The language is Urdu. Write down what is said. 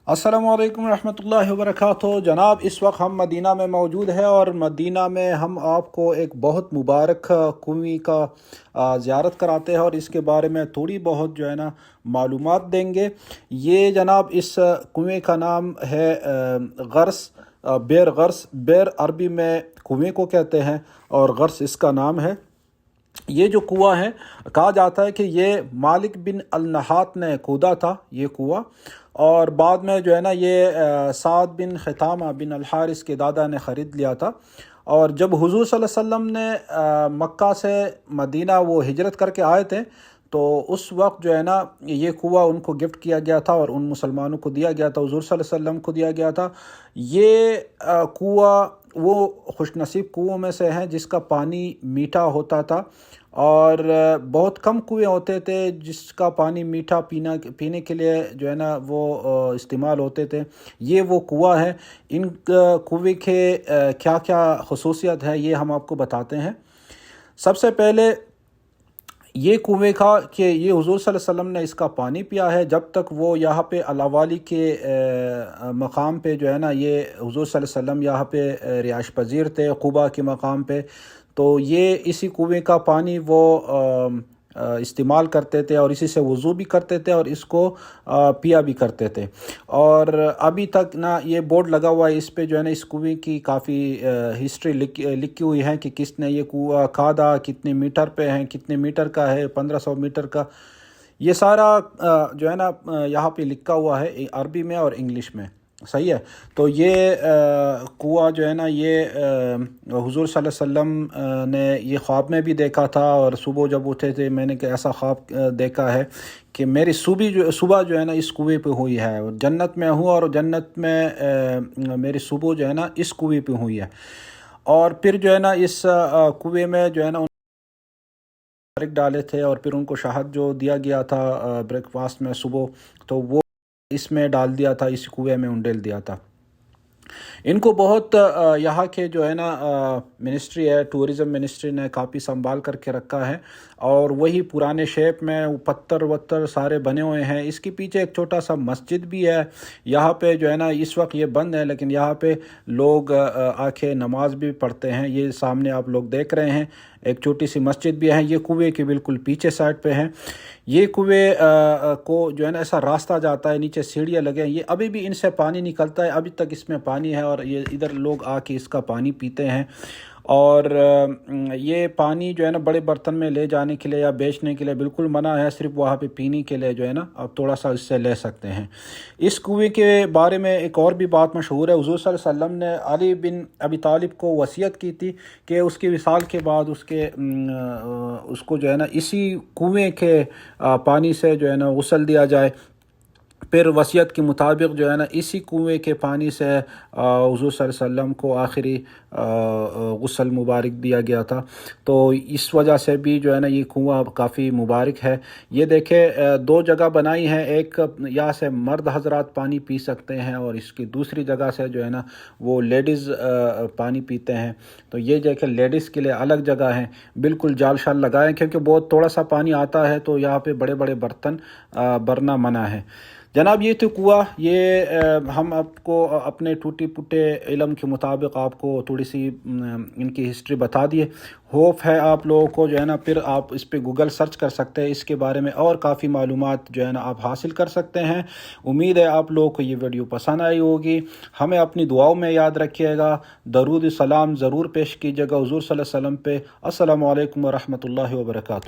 السلام علیکم ورحمۃ اللہ وبرکاتہ۔ جناب اس وقت ہم مدینہ میں موجود ہیں اور مدینہ میں ہم آپ کو ایک بہت مبارک کنویں کا زیارت کراتے ہیں اور اس کے بارے میں تھوڑی بہت جو ہے نا معلومات دیں گے۔ یہ جناب اس کنویں کا نام ہے غرس، بیر غرس۔ بیر عربی میں کنویں کو کہتے ہیں اور غرس اس کا نام ہے۔ یہ جو کنواں ہے، کہا جاتا ہے کہ یہ مالک بن النحات نے کھودا تھا یہ کنواں، اور بعد میں جو ہے نا یہ سعد بن خثامہ بن الحارث کے دادا نے خرید لیا تھا۔ اور جب حضور صلی اللہ علیہ وسلم نے مکہ سے مدینہ وہ ہجرت کر کے آئے تھے، تو اس وقت جو ہے نا یہ کنواں ان کو گفٹ کیا گیا تھا اور ان مسلمانوں کو دیا گیا تھا، حضور صلی اللہ علیہ وسلم کو دیا گیا تھا۔ یہ کنواں وہ خوش نصیب کنووں میں سے ہیں جس کا پانی میٹھا ہوتا تھا، اور بہت کم کنویں ہوتے تھے جس کا پانی میٹھا پینے کے لیے جو ہے نا وہ استعمال ہوتے تھے۔ یہ وہ کنواں ہے۔ ان کنویں کے کیا کیا خصوصیت ہے یہ ہم آپ کو بتاتے ہیں۔ سب سے پہلے یہ کنویں کا کہ یہ حضور صلی اللہ علیہ وسلم نے اس کا پانی پیا ہے جب تک وہ یہاں پہ الاوالی کے مقام پہ جو ہے نا، یہ حضور صلی اللہ علیہ وسلم یہاں پہ رہائش پذیر تھے قباء کے مقام پہ، تو یہ اسی کنویں کا پانی وہ استعمال کرتے تھے اور اسی سے وضو بھی کرتے تھے اور اس کو پیا بھی کرتے تھے۔ اور ابھی تک نا یہ بورڈ لگا ہوا ہے، اس پہ جو ہے نا اس کنویں کی کافی ہسٹری لکھی ہوئی ہے کہ کس نے یہ کنواں کھودا، کتنے میٹر پہ ہیں، کتنے میٹر کا ہے، 1500 میٹر کا، یہ سارا جو ہے نا یہاں پہ لکھا ہوا ہے عربی میں اور انگلش میں، صحیح ہے۔ تو یہ کنواں جو ہے نا یہ حضور صلی اللہ علیہ وسلم نے یہ خواب میں بھی دیکھا تھا، اور صبح جب اٹھے تھے میں نے کہ ایسا خواب دیکھا ہے کہ میری صبح جو ہے نا اس کنویں پہ ہوئی ہے، جنت میں ہوں اور جنت میں میری صبح جو ہے نا اس کنویں پہ ہوئی ہے۔ اور پھر جو ہے نا اس کنویں میں جو ہے نا بریک ڈالے تھے، اور پھر ان کو شہد جو دیا گیا تھا بریک فاسٹ میں صبح، تو وہ اس میں ڈال دیا تھا، اس کنویں میں انڈیل دیا تھا۔ ان کو بہت یہاں کے جو ہے نا منسٹری ہے، ٹورزم منسٹری نے کافی سنبھال کر کے رکھا ہے، اور وہی پرانے شیپ میں پتھر وتر سارے بنے ہوئے ہیں۔ اس کے پیچھے ایک چھوٹا سا مسجد بھی ہے، یہاں پہ جو ہے نا اس وقت یہ بند ہے، لیکن یہاں پہ لوگ آ کے نماز بھی پڑھتے ہیں۔ یہ سامنے آپ لوگ دیکھ رہے ہیں ایک چھوٹی سی مسجد بھی ہے، یہ کنویں کے بالکل پیچھے سائڈ پہ ہے۔ یہ کنویں کو جو ہے نا ایسا راستہ جاتا ہے، نیچے سیڑھیاں لگے ہیں، یہ ابھی بھی ان سے پانی نکلتا ہے، ابھی تک اس میں پانی ہے، اور یہ ادھر لوگ آ کے اس کا پانی پیتے ہیں۔ اور یہ پانی جو ہے نا بڑے برتن میں لے جانے کے لیے یا بیچنے کے لیے بالکل منع ہے، صرف وہاں پہ پینے کے لیے جو ہے نا آپ تھوڑا سا اس سے لے سکتے ہیں۔ اس کنویں کے بارے میں ایک اور بھی بات مشہور ہے، حضور صلی اللہ علیہ وسلم نے علی بن ابی طالب کو وصیت کی تھی کہ اس کی وصال کے بعد اس کو جو ہے نا اسی کنویں کے پانی سے جو ہے نا غسل دیا جائے۔ پھر وصیت کے مطابق جو ہے نا اسی کنویں کے پانی سے حضور صلی اللہ علیہ وسلم کو آخری غسل مبارک دیا گیا تھا۔ تو اس وجہ سے بھی جو ہے نا یہ کنواں کافی مبارک ہے۔ یہ دیکھیں دو جگہ بنائی ہیں، ایک یہاں سے مرد حضرات پانی پی سکتے ہیں اور اس کی دوسری جگہ سے جو ہے نا وہ لیڈیز پانی پیتے ہیں۔ تو یہ دیکھیں لیڈیز کے لیے الگ جگہ ہیں، بالکل جال شال لگائیں کیونکہ بہت تھوڑا سا پانی آتا ہے، تو یہاں پہ بڑے بڑے برتن بھرنا منع ہے۔ جناب یہ تو کنواں، یہ ہم آپ کو اپنے ٹوٹی پھوٹے علم کے مطابق آپ کو تھوڑی سی ان کی ہسٹری بتا دیے۔ ہوپ ہے آپ لوگوں کو جو ہے نا پھر آپ اس پہ گوگل سرچ کر سکتے ہیں، اس کے بارے میں اور کافی معلومات جو ہے نا آپ حاصل کر سکتے ہیں۔ امید ہے آپ لوگوں کو یہ ویڈیو پسند آئی ہوگی۔ ہمیں اپنی دعاؤں میں یاد رکھیے گا، درود سلام ضرور پیش کیجیے گا حضور صلی اللہ علیہ وسلم پہ۔ السلام علیکم ورحمۃ اللہ وبرکاتہ۔